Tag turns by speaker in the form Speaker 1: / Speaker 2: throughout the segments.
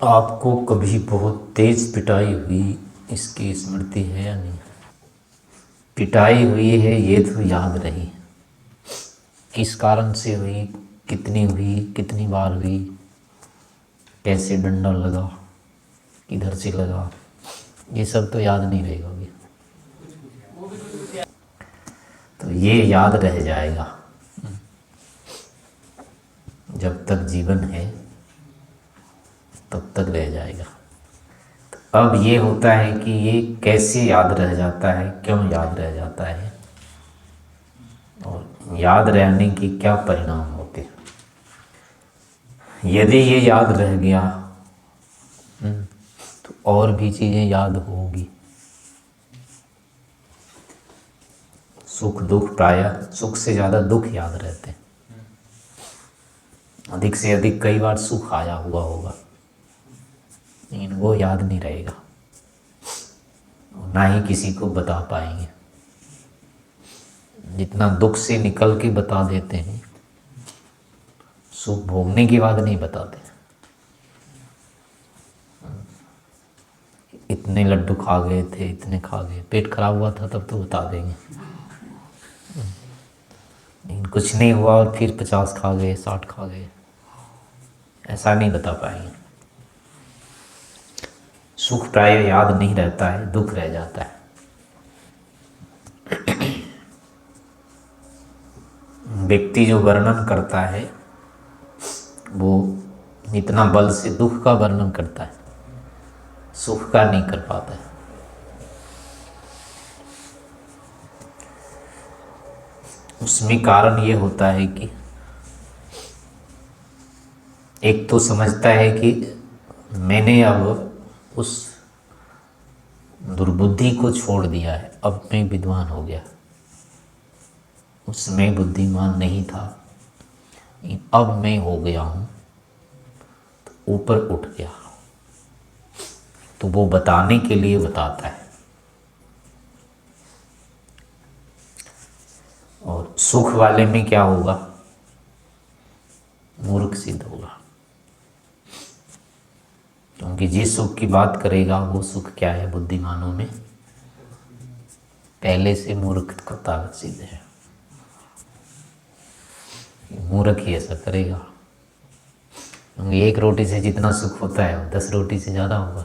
Speaker 1: आपको कभी बहुत तेज पिटाई हुई इसकी स्मृति है या नहीं? पिटाई हुई है ये तो याद रही, किस कारण से हुई, कितनी हुई, कितनी बार हुई, कैसे डंडा लगा, किधर से लगा, ये सब तो याद नहीं रहेगा अभी। तो ये याद रह जाएगा जब तक जीवन है, तब तक रह जाएगा। तो अब ये होता है कि ये कैसे याद रह जाता है, क्यों याद रह जाता है, और याद रहने के क्या परिणाम होते हैं। यदि ये याद रह गया तो और भी चीज़ें याद होगी। सुख दुख, प्रायः सुख से ज़्यादा दुख याद रहते हैं। अधिक से अधिक कई बार सुख आया हुआ होगा, लेकिन वो याद नहीं रहेगा, ना ही किसी को बता पाएंगे। जितना दुख से निकल के बता देते हैं, सुख भोगने के बाद नहीं बताते। इतने लड्डू खा गए थे, इतने खा गए, पेट खराब हुआ था तब तो बता देंगे, लेकिन कुछ नहीं हुआ और फिर 50 खा गए, 60 खा गए, ऐसा नहीं बता पाएंगे। सुख प्राय याद नहीं रहता है, दुख रह जाता है। व्यक्ति जो वर्णन करता है वो इतना बल से दुख का वर्णन करता है, सुख का नहीं कर पाता है। उसमें कारण ये होता है कि एक तो समझता है कि मैंने अब उस दुर्बुद्धि को छोड़ दिया है, अब मैं विद्वान हो गया। उसमें बुद्धिमान नहीं था, अब मैं हो गया हूँ, तो ऊपर उठ गया। तो वो बताने के लिए बताता है। और सुख वाले में क्या होगा? मूर्ख सिद्ध होगा, क्योंकि जिस सुख की बात करेगा वो सुख क्या है? बुद्धिमानों में पहले से मूर्खता सिद्ध है। मूर्ख ही ऐसा करेगा, क्योंकि एक रोटी से जितना सुख होता है वो 10 रोटी से ज़्यादा होगा।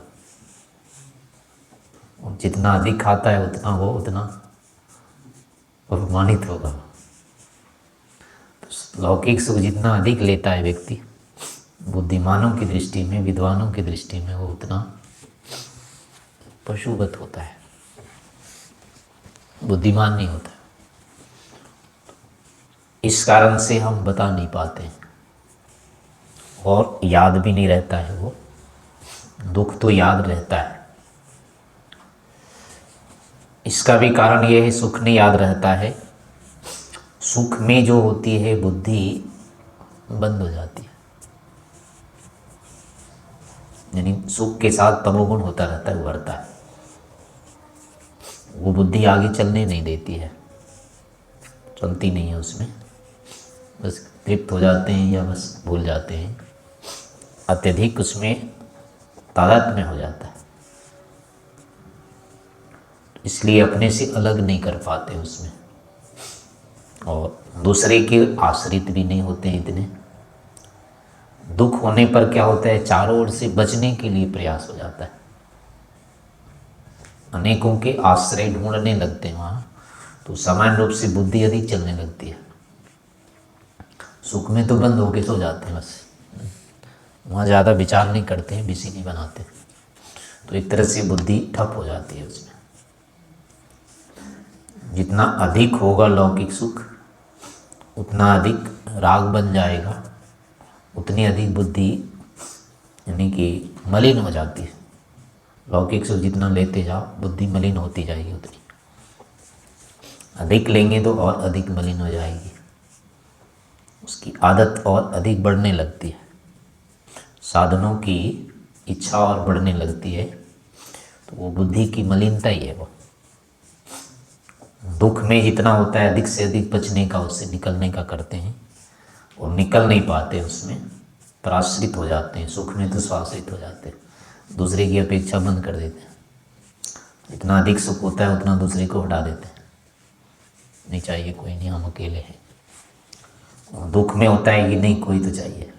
Speaker 1: और जितना अधिक खाता है उतना अपमानित होगा। तो लौकिक सुख जितना अधिक लेता है व्यक्ति, बुद्धिमानों की दृष्टि में, विद्वानों की दृष्टि में वो उतना पशुवत होता है, बुद्धिमान नहीं होता। इस कारण से हम बता नहीं पाते और याद भी नहीं रहता है। वो दुख तो याद रहता है। इसका भी कारण ये है, सुख नहीं याद रहता है। सुख में जो होती है बुद्धि बंद हो जाती है, यानी सुख के साथ तमोगुण होता रहता है, उभरता है। वो बुद्धि आगे चलने नहीं देती है, चलती नहीं है उसमें, बस तृप्त हो जाते हैं या बस भूल जाते हैं। अत्यधिक उसमें तादात्म्य हो जाता है, इसलिए अपने से अलग नहीं कर पाते उसमें, और दूसरे के आश्रित भी नहीं होते हैं इतने। दुख होने पर क्या होता है? चारों ओर से बचने के लिए प्रयास हो जाता है, अनेकों के आश्रय ढूंढने लगते हैं वहाँ, तो सामान्य रूप से बुद्धि अधिक चलने लगती है। सुख में तो बंद होके सो जाते हैं, बस वहाँ ज़्यादा विचार नहीं करते हैं, बिसी नहीं बनाते, तो एक तरह से बुद्धि ठप हो जाती है उसमें। जितना अधिक होगा लौकिक सुख, उतना अधिक राग बन जाएगा, उतनी अधिक बुद्धि यानी कि मलिन हो जाती है। लौकिक सुख जितना लेते जाओ बुद्धि मलिन होती जाएगी, उतनी अधिक लेंगे तो और अधिक मलिन हो जाएगी, उसकी आदत और अधिक बढ़ने लगती है, साधनों की इच्छा और बढ़ने लगती है, तो वो बुद्धि की मलिनता ही है। वो दुख में जितना होता है अधिक से अधिक बचने का, उससे निकलने का करते हैं और निकल नहीं पाते उसमें, पराश्रित हो जाते हैं, सुख में तो स्वाश्रित हो जाते हैं, दूसरे की अपेक्षा बंद कर देते हैं। जितना अधिक सुख होता है उतना दूसरे को हटा देते हैं, नहीं चाहिए कोई नहीं, हम अकेले हैं। और दुख में होता है कि नहीं कोई तो चाहिए,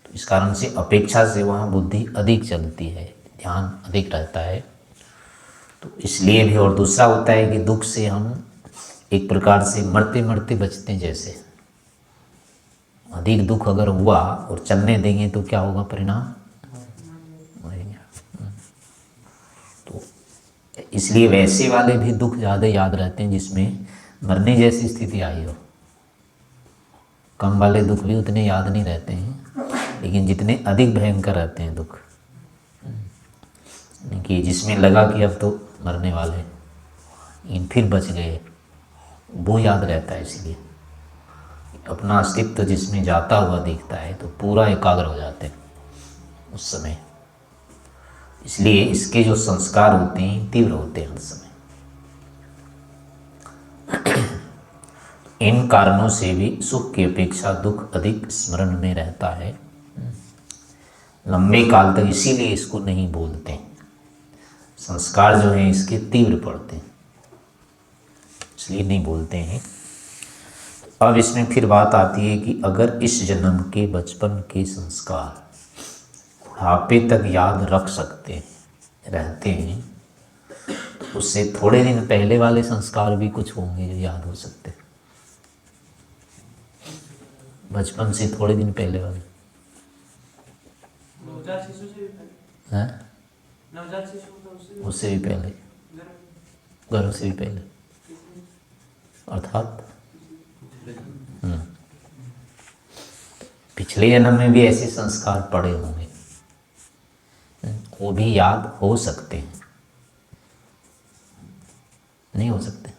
Speaker 1: तो इस कारण से अपेक्षा से वहाँ बुद्धि अधिक चलती है, ध्यान अधिक रहता है। तो इसलिए भी, और दूसरा होता है कि दुख से हम एक प्रकार से मरते मरते बचते हैं। जैसे अधिक दुख अगर हुआ और चलने देंगे तो क्या होगा परिणाम, मरेंगे। तो इसलिए वैसे वाले भी दुख ज़्यादा याद रहते हैं जिसमें मरने जैसी स्थिति आई हो। कम वाले दुख भी उतने याद नहीं रहते हैं, लेकिन जितने अधिक भयंकर रहते हैं दुख, कि जिसमें लगा कि अब तो मरने वाले इन फिर बच गए, वो याद रहता है। इसलिए अपना अस्तित्व जिसमें जाता हुआ दिखता है तो पूरा एकाग्र हो जाते हैं उस समय। इसलिए इसके जो संस्कार होते हैं तीव्र होते हैं उस समय। इन कारणों से भी सुख की अपेक्षा दुख अधिक स्मरण में रहता है लंबे काल तक। इसीलिए इसको नहीं बोलते, संस्कार जो हैं इसके तीव्र पड़ते हैं, इसलिए नहीं बोलते हैं। अब इसमें फिर बात आती है कि अगर इस जन्म के बचपन के संस्कार बुढ़ापे तक याद रख सकते रहते हैं, तो उससे थोड़े दिन पहले वाले संस्कार भी कुछ होंगे जो याद हो सकते हैं। बचपन से थोड़े दिन पहले वाले हैं, उससे भी पहले, गर्भ से भी पहले, अर्थात पिछले जन्म में भी ऐसे संस्कार पड़े होंगे, वो भी याद हो सकते हैं, नहीं हो सकते।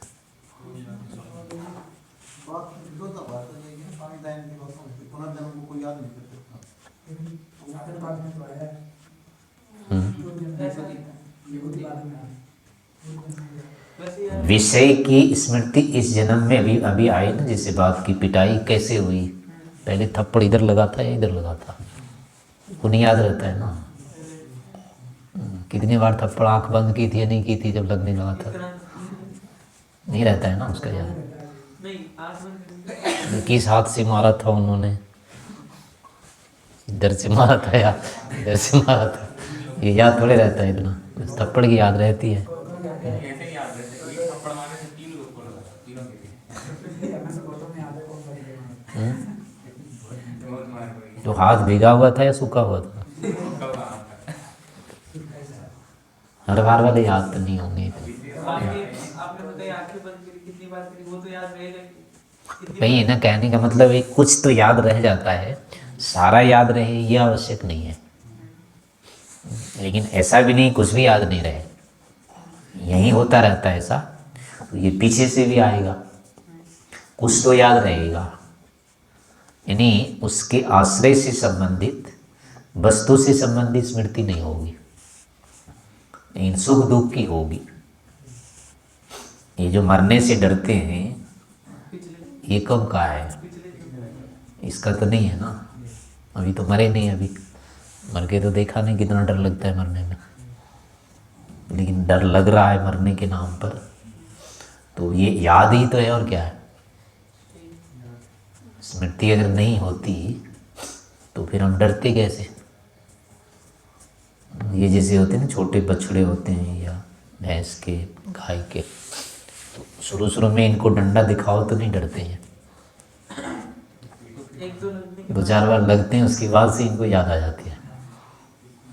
Speaker 1: विषय की स्मृति इस जन्म में भी अभी आई ना, जैसे बात की पिटाई कैसे हुई, पहले थप्पड़ इधर लगा था या इधर लगा था, वो नहीं याद रहता है ना। कितनी बार थप्पड़ आंख बंद की थी या नहीं की थी जब लगने लगा था, नहीं रहता है ना उसका याद। किस हाथ से मारा था उन्होंने, इधर से मारा था या इधर से मारा था, ये याद थोड़े रहता है इतना, बस थप्पड़ की याद रहती है। तो हाथ भीगा हुआ था या सूखा हुआ था, हर बार वाले याद तो नहीं होंगे। वही है ना, कहने का मतलब है कुछ तो याद रह जाता है, सारा याद रहे ये आवश्यक नहीं है, लेकिन ऐसा भी नहीं कुछ भी याद नहीं रहे, यही होता रहता है ऐसा। तो ये पीछे से भी आएगा, कुछ तो याद रहेगा, यानी उसके आश्रय से संबंधित, वस्तु से संबंधित स्मृति नहीं होगी, लेकिन सुख दुख की होगी। ये जो मरने से डरते हैं ये कब का है, इसका तो नहीं है ना, अभी तो मरे नहीं, अभी मर के तो देखा नहीं कितना डर लगता है मरने में, लेकिन डर लग रहा है मरने के नाम पर, तो ये याद ही तो है और क्या है। स्मृति अगर नहीं होती तो फिर हम डरते कैसे। ये जैसे होते हैं ना छोटे बछड़े होते हैं या भैंस के, गाय के, तो शुरू शुरू में इनको डंडा दिखाओ तो नहीं डरते हैं, दो चार बार लगते हैं, उसके बाद से इनको याद आ जाती है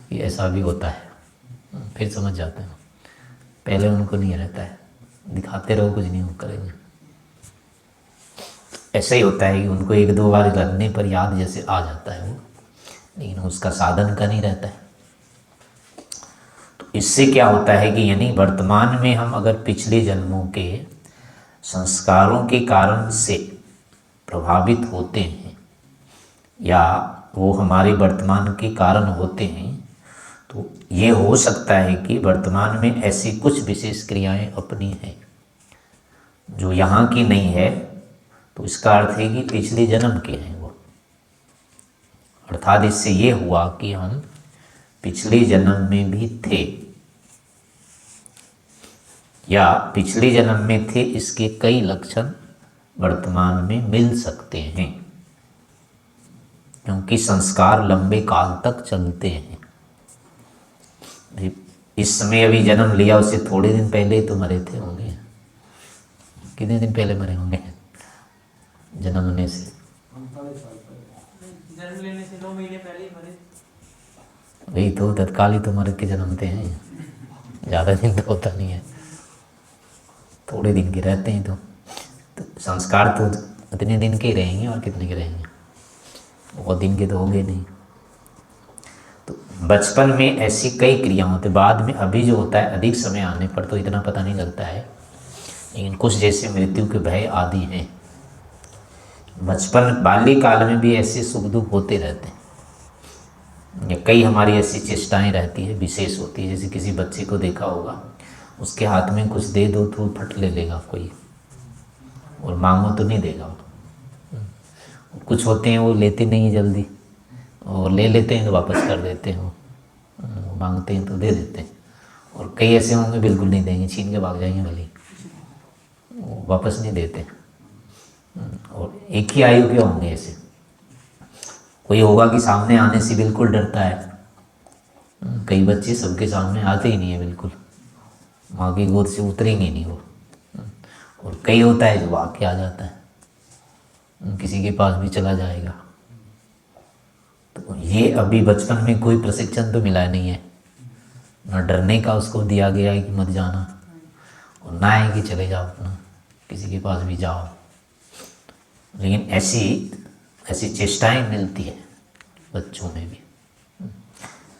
Speaker 1: कि ऐसा भी होता है, फिर समझ जाते हैं। पहले उनको नहीं रहता है, दिखाते रहो कुछ नहीं करेंगे। ऐसा ही होता है कि उनको एक दो बार लगने पर याद जैसे आ जाता है वो, लेकिन उसका साधन का नहीं रहता है। तो इससे क्या होता है कि यानी वर्तमान में हम अगर पिछले जन्मों के संस्कारों के कारण से प्रभावित होते हैं या वो हमारे वर्तमान के कारण होते हैं, तो ये हो सकता है कि वर्तमान में ऐसी कुछ विशेष क्रियाएं अपनी हैं जो यहाँ की नहीं है, तो इसका अर्थ है कि पिछले जन्म के हैं वो। अर्थात इससे ये हुआ कि हम पिछले जन्म में भी थे या पिछले जन्म में थे, इसके कई लक्षण वर्तमान में मिल सकते हैं, क्योंकि संस्कार लंबे काल तक चलते हैं। इस समय अभी जन्म लिया, उससे थोड़े दिन पहले ही तो मरे थे होंगे। कितने दिन पहले मरे होंगे जन्म होने से?
Speaker 2: जन्म लेने से 9 महीने पहले ही मरे।
Speaker 1: वही तो, तत्काल ही तो मर के जन्मते हैं, ज़्यादा दिन तो होता नहीं है, थोड़े दिन के रहते हैं। तो संस्कार तो इतने दिन के ही रहेंगे, और कितने के रहेंगे, बहुत दिन के तो होंगे नहीं। तो बचपन में ऐसी कई क्रिया होते, बाद में अभी जो होता है अधिक समय आने पर तो इतना पता नहीं लगता है, लेकिन कुछ जैसे मृत्यु के भय आदि हैं, बचपन बाल्यकाल में भी ऐसे सुख दुख होते रहते हैं। या कई हमारी ऐसी चेष्टाएं रहती है, विशेष होती है। जैसे किसी बच्चे को देखा होगा, उसके हाथ में कुछ दे दो तो फट ले लेगा कोई, और मांगो तो नहीं देगा। कुछ होते हैं वो लेते नहीं जल्दी, और ले लेते हैं तो वापस कर देते हैं, मांगते हैं तो दे देते हैं। और कई ऐसे होंगे बिल्कुल नहीं देंगे, छीन के भाग जाएंगे, भले वो वापस नहीं देते। और एक ही आयु के होंगे ऐसे। कोई होगा कि सामने आने से बिल्कुल डरता है, कई बच्चे सबके सामने आते ही नहीं है, बिल्कुल माँ की गोद से उतरेंगे नहीं वो। और कई होता है जो आके आ जाता है, किसी के पास भी चला जाएगा। तो ये अभी बचपन में कोई प्रशिक्षण तो मिला नहीं है, न डरने का उसको दिया गया है कि मत जाना, और ना है कि चले जाओ अपना किसी के पास भी जाओ। लेकिन ऐसी चेष्टाएं मिलती है बच्चों में भी।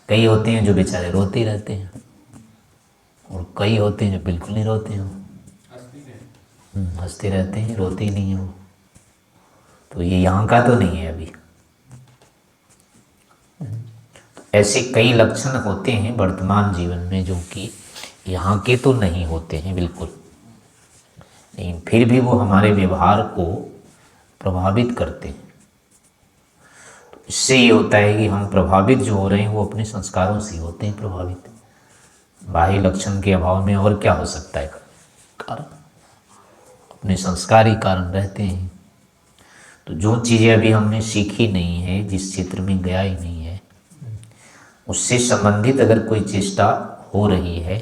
Speaker 1: कई होते हैं जो बेचारे रोते ही रहते हैं, और कई होते हैं जो बिल्कुल नहीं रोते हैं, हंसते रहते हैं, रोते ही नहीं हैं वो। तो ये यहाँ का तो नहीं है अभी। ऐसे कई लक्षण होते हैं वर्तमान जीवन में जो कि यहाँ के तो नहीं होते हैं बिल्कुल, लेकिन फिर भी वो हमारे व्यवहार को प्रभावित करते हैं। तो इससे ये होता है कि हम प्रभावित जो हो रहे हैं वो अपने संस्कारों से होते हैं प्रभावित। बाह्य लक्षण के अभाव में और क्या हो सकता है कारण? अपने संस्कार ही कारण रहते हैं। तो जो चीज़ें अभी हमने सीखी नहीं है, जिस क्षेत्र में गया ही नहीं है, उससे संबंधित अगर कोई चेष्टा हो रही है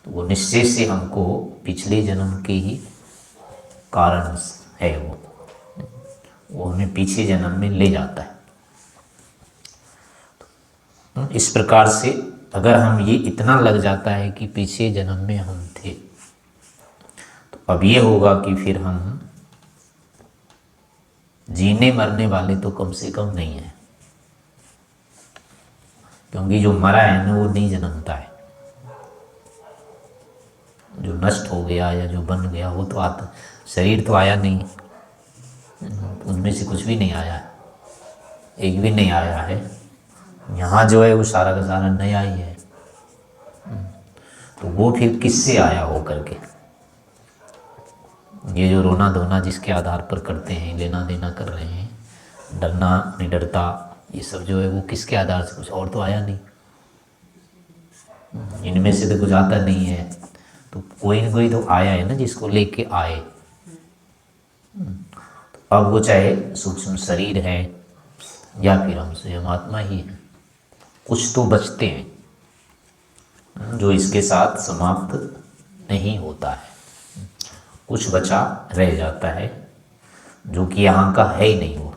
Speaker 1: तो वो निश्चय से हमको पिछले जन्म के ही कारण है, वो हमें पीछे जन्म में ले जाता है। तो इस प्रकार से अगर हम ये इतना लग जाता है कि पीछे जन्म में हम थे, तो अब ये होगा कि फिर हम जीने मरने वाले तो कम से कम नहीं है, क्योंकि जो मरा है ना वो नहीं जन्मता है। जो नष्ट हो गया या जो बन गया वो तो आता, शरीर तो आया नहीं, उनमें से कुछ भी नहीं आया है, एक भी नहीं आया है। यहाँ जो है वो सारा का सारा नया ही है। तो वो फिर किससे आया हो करके, ये जो रोना धोना जिसके आधार पर करते हैं, लेना देना कर रहे हैं, डरना निडरता, ये सब जो है वो किसके आधार से, कुछ और तो आया नहीं। इनमें से तो कुछ आता नहीं है, तो कोई न कोई तो आया है ना जिसको लेके आए। तो अब वो चाहे सूक्ष्म शरीर है या फिर हम स्वयं आत्मा ही है, कुछ तो बचते हैं जो इसके साथ समाप्त नहीं होता है, कुछ बचा रह जाता है जो कि यहाँ का है ही नहीं वो।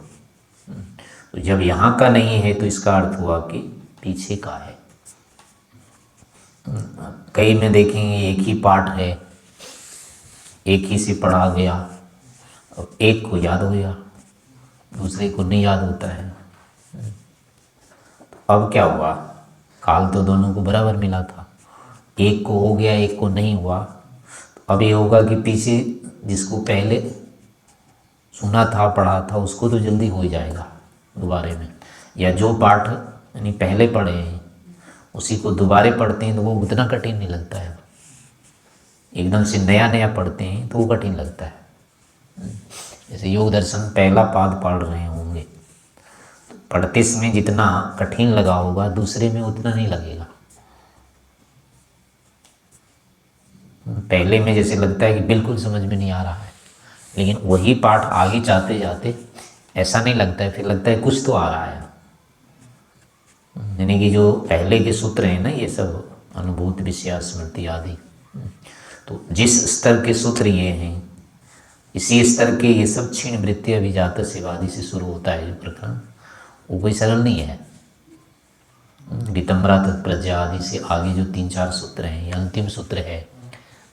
Speaker 1: तो जब यहाँ का नहीं है तो इसका अर्थ हुआ कि पीछे का है। कई में देखेंगे एक ही पाठ है, एक ही से पढ़ा गया, और एक को याद हो गया, दूसरे को नहीं याद होता है। तो अब क्या हुआ, काल तो दोनों को बराबर मिला था, एक को हो गया एक को नहीं हुआ। तो अब ये होगा कि पीछे जिसको पहले सुना था पढ़ा था उसको तो जल्दी हो ही जाएगा दोबारे में, या जो पाठ यानी पहले पढ़े हैं उसी को दोबारे पढ़ते हैं तो वो उतना कठिन नहीं लगता है। एकदम से नया नया पढ़ते हैं तो वो कठिन लगता है। जैसे योग दर्शन पहला पाद पढ़ रहे होंगे, तो पढ़ते समय जितना कठिन लगा होगा दूसरे में उतना नहीं लगेगा। पहले में जैसे लगता है कि बिल्कुल समझ में नहीं आ रहा है, लेकिन वही पाठ आगे जाते जाते ऐसा नहीं लगता है, फिर लगता है कुछ तो आ रहा है। यानी कि जो पहले के सूत्र हैं ना, ये सब अनुभूत, विषया, स्मृति आदि, तो जिस स्तर के सूत्र ये हैं, इसी स्तर के ये सब क्षीण वृत्ति अभिजात शिवादि से शुरू होता है जो प्रकरण, वो कोई सरल नहीं है। वितम्बरा तत्प्रज्ञा आदि से आगे जो 3-4 सूत्र हैं, ये अंतिम सूत्र है।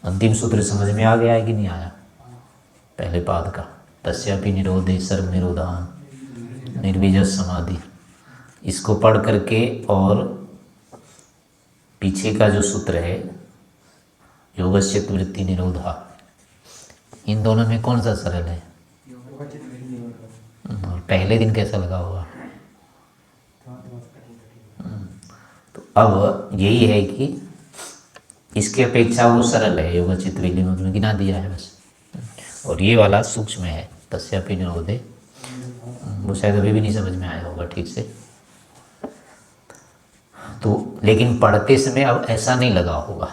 Speaker 1: अंतिम सूत्र समझ में आ गया है कि नहीं आया? पहले पाद का तस्यापि निरोधे सर्व निरोधान निर्विजय समाधि, इसको पढ़ करके, और पीछे का जो सूत्र है योगस्य वृत्ति निरोधा, इन दोनों में कौन सा सरल है? और पहले दिन कैसा लगा होगा? तो अब यही है कि इसकी अपेक्षा वो सरल है, योगचित विलीन में गिना दिया है बस। और ये वाला सूक्ष्म है तस्यापि निरोधे, वो शायद अभी भी नहीं समझ में आया होगा ठीक से। तो लेकिन पढ़ते समय अब ऐसा नहीं लगा होगा,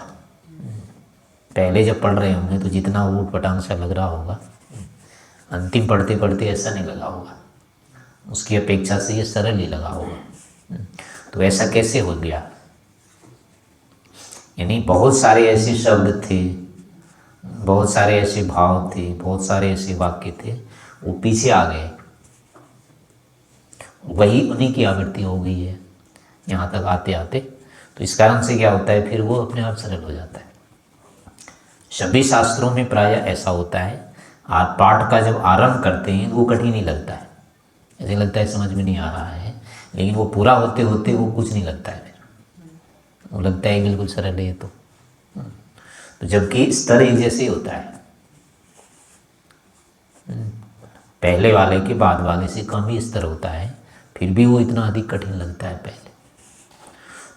Speaker 1: पहले जब पढ़ रहे होंगे तो जितना ऊट पटांग सा लग रहा होगा, अंतिम पढ़ते पढ़ते ऐसा नहीं लगा होगा, उसकी अपेक्षा से ये सरल ही लगा होगा। तो ऐसा कैसे हो गया? यानी बहुत सारे ऐसे शब्द थे, बहुत सारे ऐसे भाव थे, बहुत सारे ऐसे वाक्य थे, वो पीछे आ गए, वही उन्हीं की आवृत्ति हो गई है यहाँ तक आते आते। तो इस कारण से क्या होता है, फिर वो अपने आप सरल हो जाता है। सभी शास्त्रों में प्रायः ऐसा होता है, आप पाठ का जब आरंभ करते हैं वो कठिन ही लगता है, ऐसे लगता है समझ में नहीं आ रहा है, लेकिन वो पूरा होते होते वो कुछ नहीं लगता है, फिर वो लगता है बिल्कुल सरल है। तो जबकि स्तर एक जैसे होता है, पहले वाले के बाद वाले से कम ही स्तर होता है, फिर भी वो इतना अधिक कठिन लगता है पहले।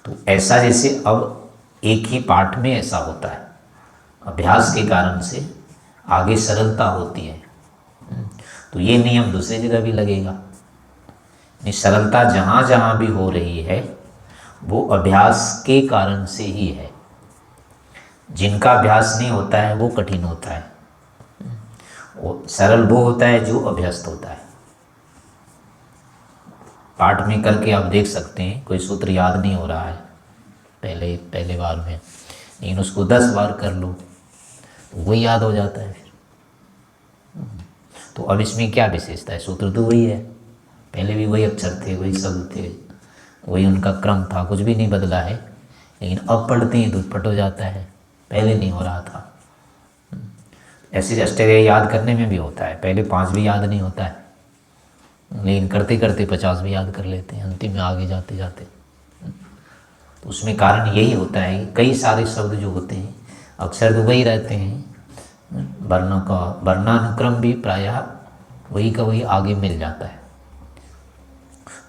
Speaker 1: तो ऐसा जैसे अब एक ही पाठ में ऐसा होता है, अभ्यास के कारण से आगे सरलता होती है। तो ये नियम दूसरी जगह भी लगेगा, सरलता जहाँ जहाँ भी हो रही है वो अभ्यास के कारण से ही है। जिनका अभ्यास नहीं होता है वो कठिन होता है, वो सरल वो होता है जो अभ्यस्त होता है। पाठ में करके आप देख सकते हैं, कोई सूत्र याद नहीं हो रहा है पहले बार में, लेकिन उसको 10 बार कर लो तो वही याद हो जाता है फिर। तो अब इसमें क्या विशेषता है? सूत्र तो वही है, पहले भी वही अक्षर थे, वही शब्द थे, वही उनका क्रम था, कुछ भी नहीं बदला है, लेकिन अब पढ़ते हैं तो पट हो जाता है, पहले नहीं हो रहा था। ऐसे अष्टध्यायी याद करने में भी होता है, पहले 5 भी याद नहीं होता है, लेकिन करते करते 50 भी याद कर लेते हैं अंतिम में आगे जाते जाते। तो उसमें कारण यही होता है कि कई सारे शब्द जो होते हैं अक्षर तो वही रहते हैं, वर्णों का वर्णानुक्रम भी प्रायः वही का वही आगे मिल जाता है।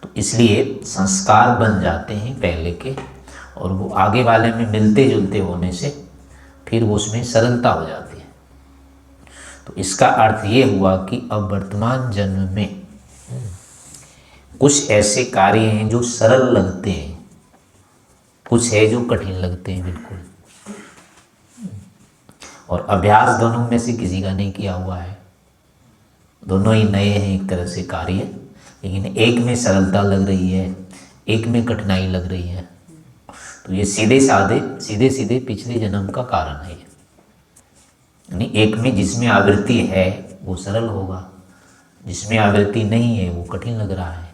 Speaker 1: तो इसलिए संस्कार बन जाते हैं पहले के, और वो आगे वाले में मिलते जुलते होने से फिर वो उसमें सरलता हो जाती है। तो इसका अर्थ ये हुआ कि अब वर्तमान जन्म में कुछ ऐसे कार्य हैं जो सरल लगते हैं, कुछ है जो कठिन लगते हैं बिल्कुल, और अभ्यास दोनों में से किसी का नहीं किया हुआ है, दोनों ही नए हैं एक तरह से कार्य, लेकिन एक में सरलता लग रही है, एक में कठिनाई लग रही है। तो ये सीधे सीधे पिछले जन्म का कारण है। यानी एक में जिसमें आवृत्ति है वो सरल होगा, जिसमें आवृत्ति नहीं है वो कठिन लग रहा है।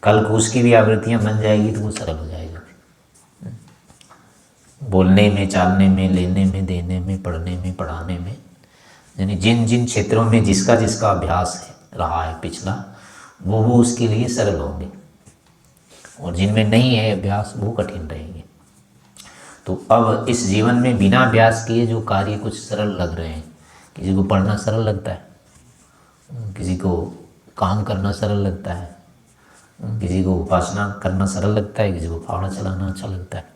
Speaker 1: कल को उसकी भी आवृत्तियाँ बन जाएगी तो वो सरल हो जाएगा। बोलने में, चालने में, लेने में, देने में, पढ़ने में, पढ़ाने में, यानी जिन जिन क्षेत्रों में जिसका जिसका अभ्यास है रहा है पिछला, वो उसके लिए सरल होंगे, और जिनमें नहीं है अभ्यास वो कठिन रहेंगे। तो अब इस जीवन में बिना अभ्यास किए जो कार्य कुछ सरल लग रहे हैं, किसी को पढ़ना सरल लगता है, किसी को काम करना सरल लगता है, किसी को उपासना करना सरल लगता है, किसी को फावड़ा चलाना अच्छा लगता है,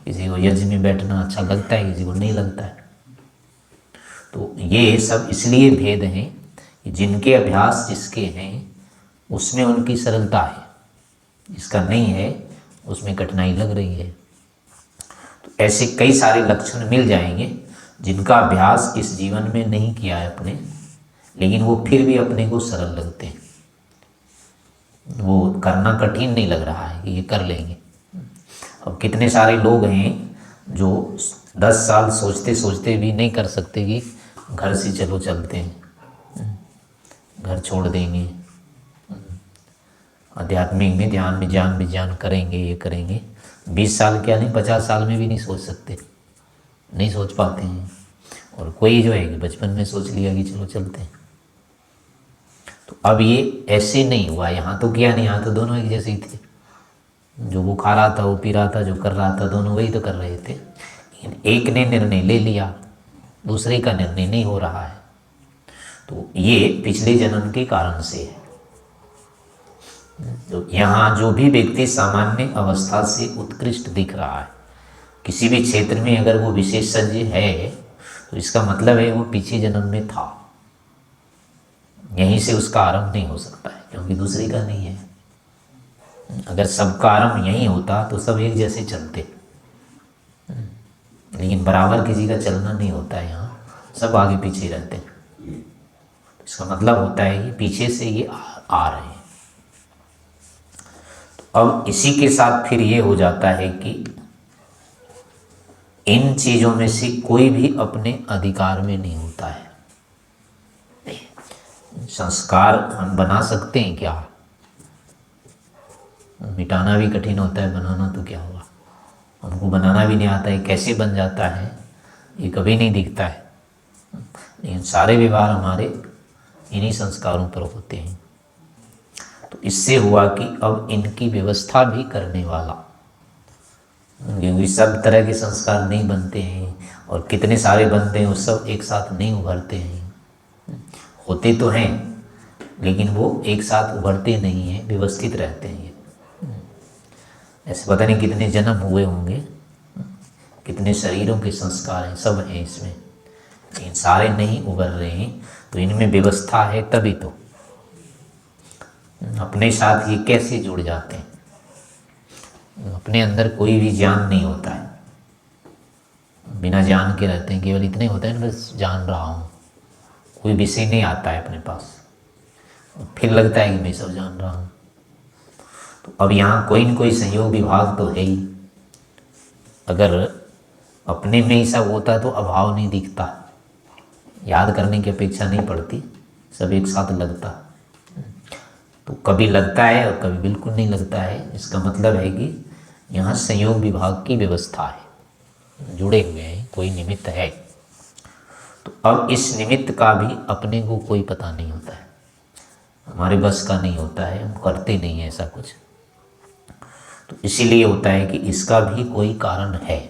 Speaker 1: किसी को यज्ञ में बैठना अच्छा लगता है, किसी को नहीं लगता है। तो ये सब इसलिए भेद हैं कि जिनके अभ्यास जिसके हैं उसमें उनकी सरलता है, जिसका नहीं है उसमें कठिनाई लग रही है। तो ऐसे कई सारे लक्षण मिल जाएंगे जिनका अभ्यास इस जीवन में नहीं किया है अपने, लेकिन वो फिर भी अपने को सरल लगते हैं, वो करना कठिन नहीं लग रहा है कि ये कर लेंगे। अब कितने सारे लोग हैं जो 10 साल सोचते सोचते भी नहीं कर सकते कि घर से चलो चलते हैं, घर छोड़ देंगे, आध्यात्मिक में ध्यान में ज्ञान विज्ञान करेंगे, ये करेंगे। 20 साल क्या नहीं, 50 साल में भी नहीं सोच सकते, नहीं सोच पाते हैं। और कोई जो है कि बचपन में सोच लिया कि चलो चलते हैं। तो अब ये ऐसे नहीं हुआ, यहाँ तो किया नहीं, यहाँ तो दोनों एक जैसे ही थे। जो वो खा रहा था, वो पी रहा था, जो कर रहा था, दोनों वही तो कर रहे थे। लेकिन एक ने निर्णय ले लिया, दूसरे का निर्णय नहीं हो रहा है। तो ये पिछले जन्म के कारण से है। तो यहाँ जो भी व्यक्ति सामान्य अवस्था से उत्कृष्ट दिख रहा है किसी भी क्षेत्र में, अगर वो विशेषज्ञ है तो इसका मतलब है वो पिछले जन्म में था। यहीं से उसका आरंभ नहीं हो सकता है, क्योंकि दूसरे का नहीं है। अगर सबका आरंभ यहीं होता तो सब एक जैसे चलते, लेकिन बराबर किसी का चलना नहीं होता है, यहाँ सब आगे पीछे रहते हैं। इसका मतलब होता है कि पीछे से ये आ रहे हैं। तो अब इसी के साथ फिर ये हो जाता है कि इन चीज़ों में से कोई भी अपने अधिकार में नहीं होता है। संस्कार हम बना सकते हैं क्या? मिटाना भी कठिन होता है, बनाना तो क्या हुआ। हमको बनाना भी नहीं आता है, कैसे बन जाता है ये कभी नहीं दिखता है। लेकिन सारे व्यवहार हमारे इन्हीं संस्कारों पर होते हैं। तो इससे हुआ कि अब इनकी व्यवस्था भी करने वाला, क्योंकि सब तरह के संस्कार नहीं बनते हैं, और कितने सारे बनते हैं वो सब एक साथ नहीं उभरते हैं। होते तो हैं लेकिन वो एक साथ उभरते नहीं हैं, व्यवस्थित रहते हैं। ऐसे पता नहीं कितने जन्म हुए होंगे, कितने शरीरों के संस्कार हैं, सब हैं इसमें, लेकिन सारे नहीं उभर रहे हैं। तो इनमें व्यवस्था है तभी तो। अपने साथ ये कैसे जुड़ जाते हैं? अपने अंदर कोई भी ज्ञान नहीं होता है, बिना ज्ञान के रहते हैं। केवल इतने होता है ना, बस जान रहा हूँ, कोई विषय नहीं आता है अपने पास, फिर लगता है कि मैं सब जान रहा हूँ। तो अब यहाँ कोई न कोई संयोग विभाग तो है ही। अगर अपने में ही सब होता तो अभाव नहीं दिखता, याद करने की अपेक्षा नहीं पड़ती, सब एक साथ लगता। तो कभी लगता है और कभी बिल्कुल नहीं लगता है। इसका मतलब है कि यहाँ संयोग विभाग की व्यवस्था है, जुड़े हुए हैं, कोई निमित्त है। तो अब इस निमित्त का भी अपने को कोई पता नहीं होता है, हमारे बस का नहीं होता है, हम करते नहीं हैं ऐसा कुछ। तो इसीलिए होता है कि इसका भी कोई कारण है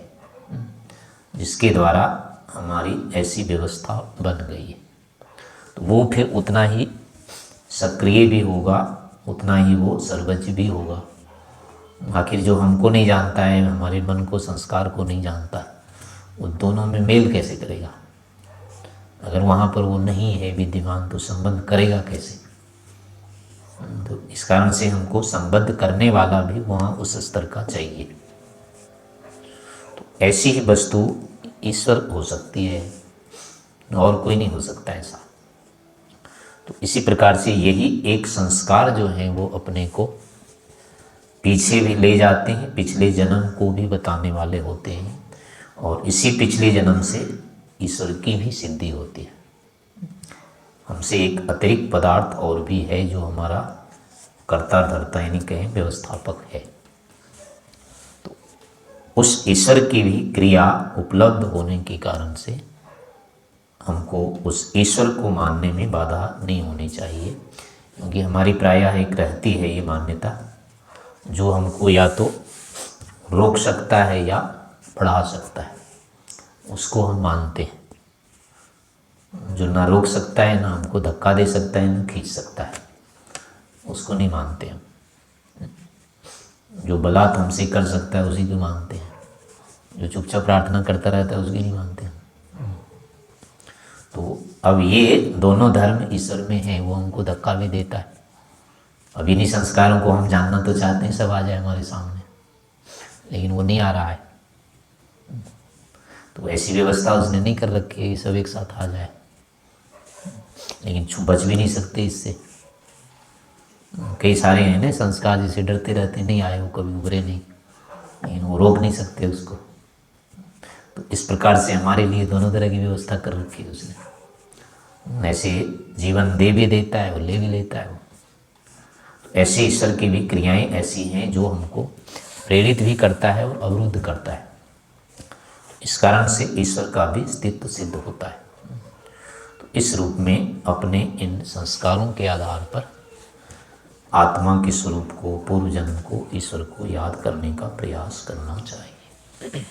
Speaker 1: जिसके द्वारा हमारी ऐसी व्यवस्था बन गई है। तो वो फिर उतना ही सक्रिय भी होगा, उतना ही वो सर्वज्ञ भी होगा। आखिर जो हमको नहीं जानता है, हमारे मन को, संस्कार को नहीं जानता, वो दोनों में मेल कैसे करेगा? अगर वहाँ पर वो नहीं है विद्यमान तो संबंध करेगा कैसे? तो इस कारण से हमको संबद्ध करने वाला भी वहाँ उस स्तर का चाहिए। तो ऐसी ही वस्तु ईश्वर हो सकती है, और कोई नहीं हो सकता ऐसा। तो इसी प्रकार से यही एक संस्कार जो है वो अपने को पीछे भी ले जाते हैं, पिछले जन्म को भी बताने वाले होते हैं, और इसी पिछले जन्म से ईश्वर की भी सिद्धि होती है। हमसे एक अतिरिक्त पदार्थ और भी है जो हमारा कर्ता धर्ता यानी कहें व्यवस्थापक है। तो उस ईश्वर की भी क्रिया उपलब्ध होने के कारण से हमको उस ईश्वर को मानने में बाधा नहीं होनी चाहिए, क्योंकि हमारी प्रायः एक रहती है ये मान्यता जो हमको या तो रोक सकता है या बढ़ा सकता है, उसको हम मानते हैं। जो ना रोक सकता है, ना हमको धक्का दे सकता है, ना खींच सकता है, उसको नहीं मानते हम। जो बलात् हमसे कर सकता है उसी को मानते हैं, जो चुपचाप प्रार्थना करता रहता है उसकी नहीं मानते हैं। तो अब ये दोनों धर्म ईश्वर में हैं, वो हमको धक्का भी देता है अब इन्हीं संस्कारों को हम जानना तो चाहते हैं, सब आ जाए हमारे सामने, लेकिन वो नहीं आ रहा है। तो ऐसी व्यवस्था उसने नहीं कर रखी है, ये सब एक साथ आ जाए, लेकिन बच भी नहीं सकते इससे। कई सारे हैं ना संस्कार जिसे डरते रहते, नहीं आए वो कभी उभरे नहीं, लेकिन वो रोक नहीं सकते उसको। तो इस प्रकार से हमारे लिए दोनों तरह की व्यवस्था कर रखी है उसने। ऐसे जीवन दे भी देता है और ले भी लेता है वो। ऐसे ईश्वर की भी क्रियाएं ऐसी हैं जो हमको प्रेरित भी करता है और अवरुद्ध करता है। इस कारण से ईश्वर का भी अस्तित्व सिद्ध होता है। तो इस रूप में अपने इन संस्कारों के आधार पर आत्मा के स्वरूप को, पूर्व जन्म को, ईश्वर को याद करने का प्रयास करना चाहिए।